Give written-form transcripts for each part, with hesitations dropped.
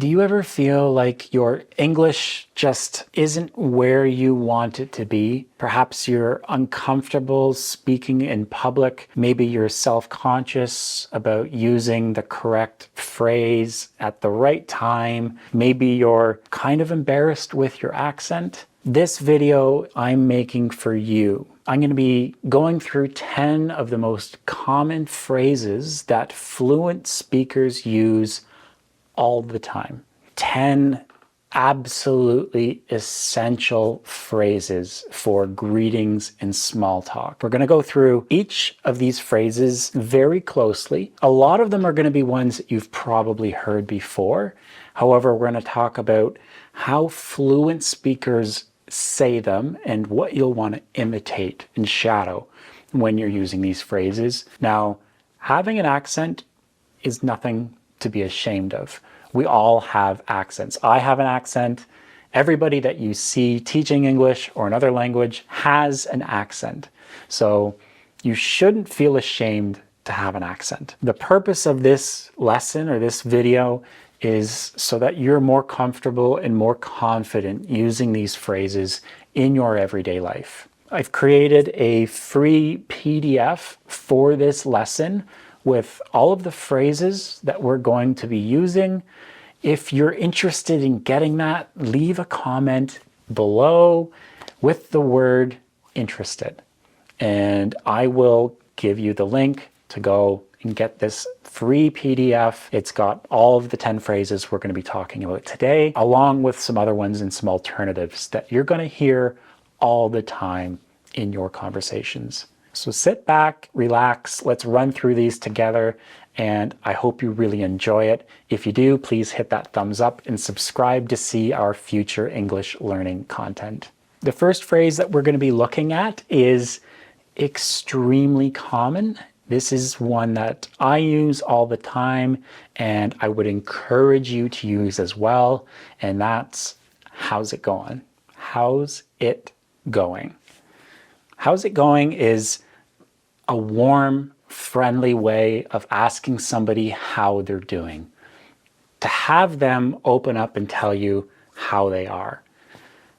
Do you ever feel like your English just isn't where you want it to be? Perhaps you're uncomfortable speaking in public. Maybe you're self-conscious about using the correct phrase at the right time. Maybe you're kind of embarrassed with your accent. This video I'm making for you. I'm going to be going through 10 of the most common phrases that fluent speakers use all the time. 10 absolutely essential phrases for greetings and small talk. We're going to go through each of these phrases very closely. A lot of them are going to be ones that you've probably heard before. However, we're going to talk about how fluent speakers say them and what you'll want to imitate and shadow when you're using these phrases. Now, having an accent is nothing to be ashamed of. We all have accents. I have an accent. Everybody that you see teaching English or another language has an accent. So you shouldn't feel ashamed to have an accent. The purpose of this lesson or this video is so that you're more comfortable and more confident using these phrases in your everyday life. I've created a free PDF for this lesson with all of the phrases that we're going to be using. If you're interested in getting that, leave a comment below with the word interested, and I will give you the link to go and get this free PDF. It's got all of the 10 phrases we're going to be talking about today, along with some other ones and some alternatives that you're going to hear all the time in your conversations. So sit back, relax, let's run through these together, and I hope you really enjoy it. If you do, please hit that thumbs up and subscribe to see our future English learning content. The first phrase that we're going to be looking at is extremely common. This is one that I use all the time, and I would encourage you to use as well, and that's, how's it going? How's it going? How's it going is a warm, friendly way of asking somebody how they're doing. To have them open up and tell you how they are.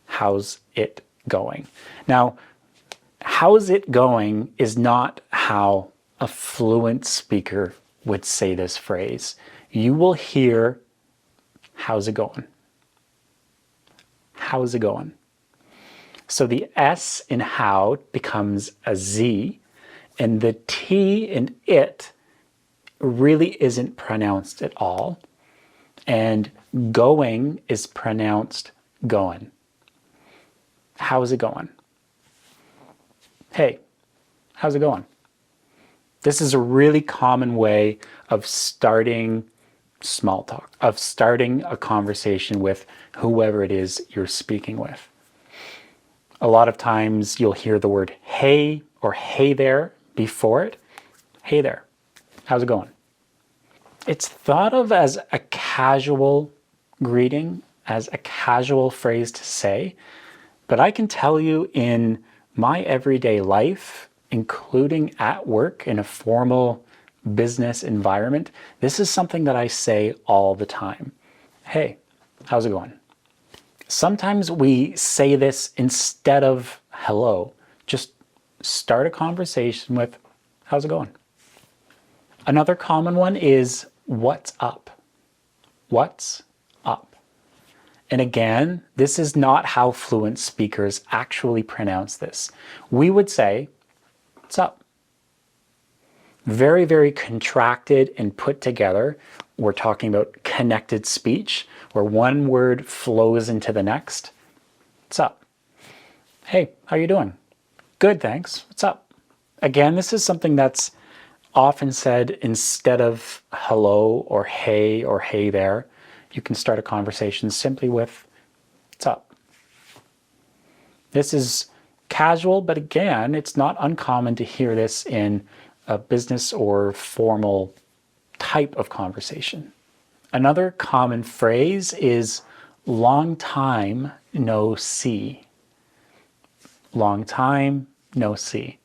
How's it going? Now, how's it going is not how a fluent speaker would say this phrase. You will hear, how's it going? How's it going? So the S in how becomes a Z, and the T in it really isn't pronounced at all. And going is pronounced going. How's it going? Hey, how's it going? This is a really common way of starting small talk, of starting a conversation with whoever it is you're speaking with. A lot of times you'll hear the word hey or hey there before it. Hey there, how's it going? It's thought of as a casual greeting, as a casual phrase to say, but I can tell you in my everyday life, including at work in a formal business environment, this is something that I say all the time. Hey, how's it going? Sometimes we say this instead of hello. Just start a conversation with, how's it going? Another common one is, what's up? What's up? And again, this is not how fluent speakers actually pronounce this. We would say, what's up? Very, very contracted and put together. We're talking about connected speech, where one word flows into the next. What's up? Hey, how you doing? Good, thanks. What's up? Again, this is something that's often said instead of hello or hey there. You can start a conversation simply with, what's up? This is casual, but again, it's not uncommon to hear this in a business or formal type of conversation. Another common phrase is long time no see. Long time no see.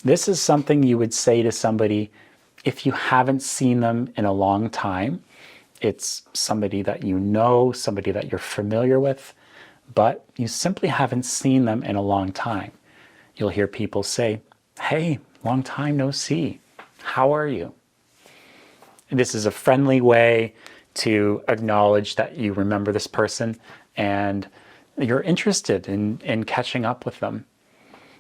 This is something you would say to somebody if you haven't seen them in a long time It's somebody that you know, somebody that you're familiar with, but you simply haven't seen them in a long time. You'll hear people say, "Hey, long time no see. How are you?" And this is a friendly way to acknowledge that you remember this person and you're interested in catching up with them.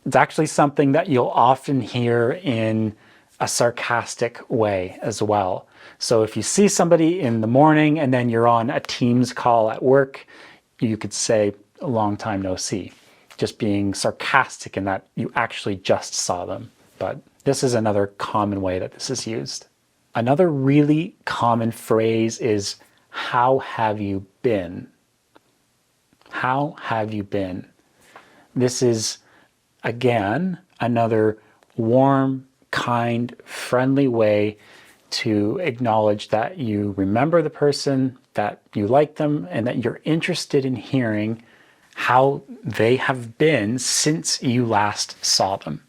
It's actually something that you'll often hear in a sarcastic way as well. So if you see somebody in the morning and then you're on a Teams call at work, you could say, "A long time no see," just being sarcastic in that you actually just saw them. But this is another common way that this is used. Another really common phrase is, "How have you been?" How have you been? This is, again, another warm, kind, friendly way to acknowledge that you remember the person, that you like them, and that you're interested in hearing how they have been since you last saw them.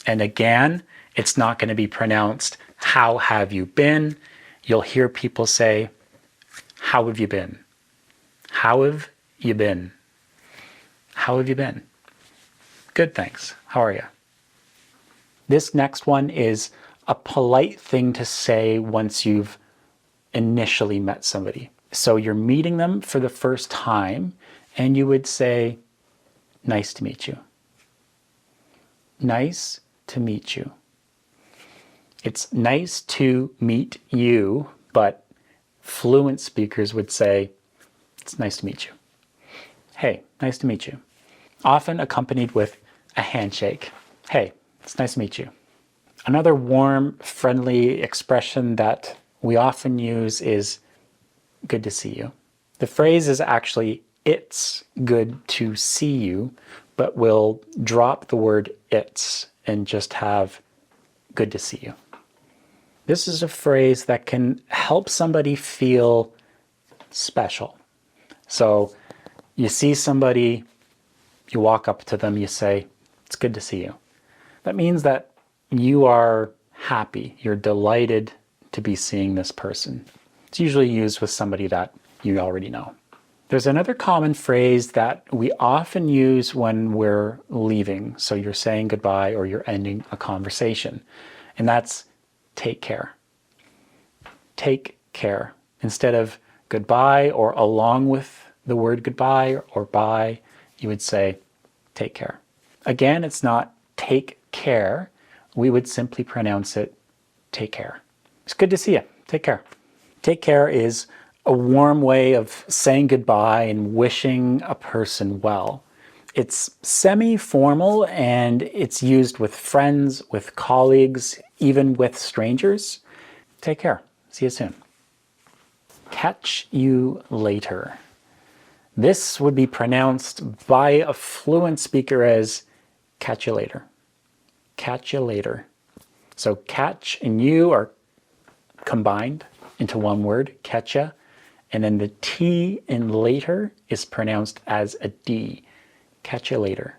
And again, it's not going to be pronounced, "How have you been?" You'll hear people say, "How have you been? How have you been? How have you been?" "Good, thanks. How are you?" This next one is a polite thing to say once you've initially met somebody. So you're meeting them for the first time and you would say, "Nice to meet you." Nice to meet you. It's nice to meet you, but fluent speakers would say, "It's nice to meet you." "Hey, nice to meet you." Often accompanied with a handshake. "Hey, it's nice to meet you." Another warm, friendly expression that we often use is "good to see you." The phrase is actually "it's good to see you," but we'll drop the word "it's" and just have "good to see you." This is a phrase that can help somebody feel special. So you see somebody, you walk up to them, you say, "It's good to see you." That means that you are happy, you're delighted to be seeing this person. It's usually used with somebody that you already know. There's another common phrase that we often use when we're leaving. So you're saying goodbye or you're ending a conversation. And that's "take care." Take care. Instead of goodbye or along with the word goodbye or bye, you would say "take care." Again, it's not "take care." We would simply pronounce it "take care." It's good to see you. Take care. Take care is a warm way of saying goodbye and wishing a person well. It's semi-formal and it's used with friends, with colleagues, even with strangers. Take care. See you soon. Catch you later. This would be pronounced by a fluent speaker as "catch you later." Catch you later. So catch and you are combined into one word, catch ya, and then the T in later is pronounced as a D. Catch you later.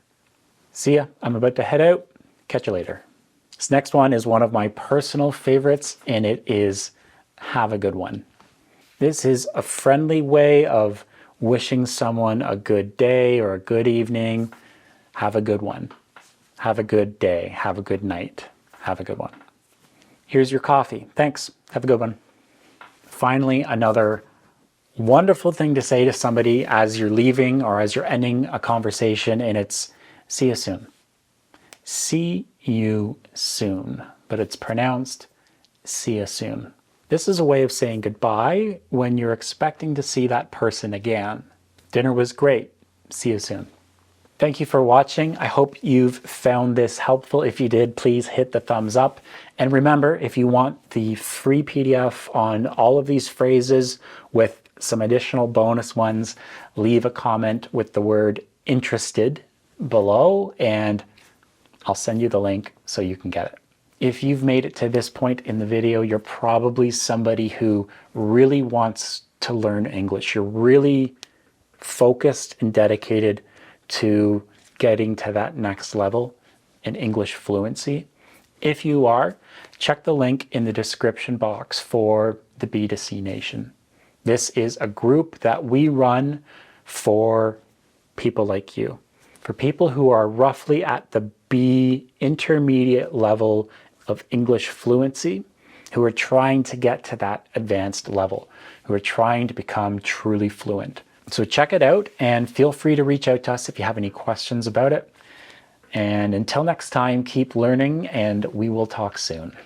See ya. I'm about to head out. Catch you later. This next one is one of my personal favorites, and it is "have a good one." This is a friendly way of wishing someone a good day or a good evening. Have a good one. Have a good day. Have a good night. Have a good one. Here's your coffee. Thanks. Have a good one. Finally, another wonderful thing to say to somebody as you're leaving or as you're ending a conversation, and it's "see you soon." See you soon, but it's pronounced "see you soon." This is a way of saying goodbye when you're expecting to see that person again. "Dinner was great. See you soon." Thank you for watching. I hope you've found this helpful. If you did, please hit the thumbs up. And remember, if you want the free PDF on all of these phrases with some additional bonus ones, leave a comment with the word "interested" below, and I'll send you the link so you can get it. If you've made it to this point in the video, you're probably somebody who really wants to learn English. You're really focused and dedicated to getting to that next level in English fluency. If you are, check the link in the description box for the B2C Nation. This is a group that we run for people like you, for people who are roughly at the B intermediate level of English fluency, who are trying to get to that advanced level, who are trying to become truly fluent. So check it out and feel free to reach out to us if you have any questions about it. And until next time, keep learning and we will talk soon.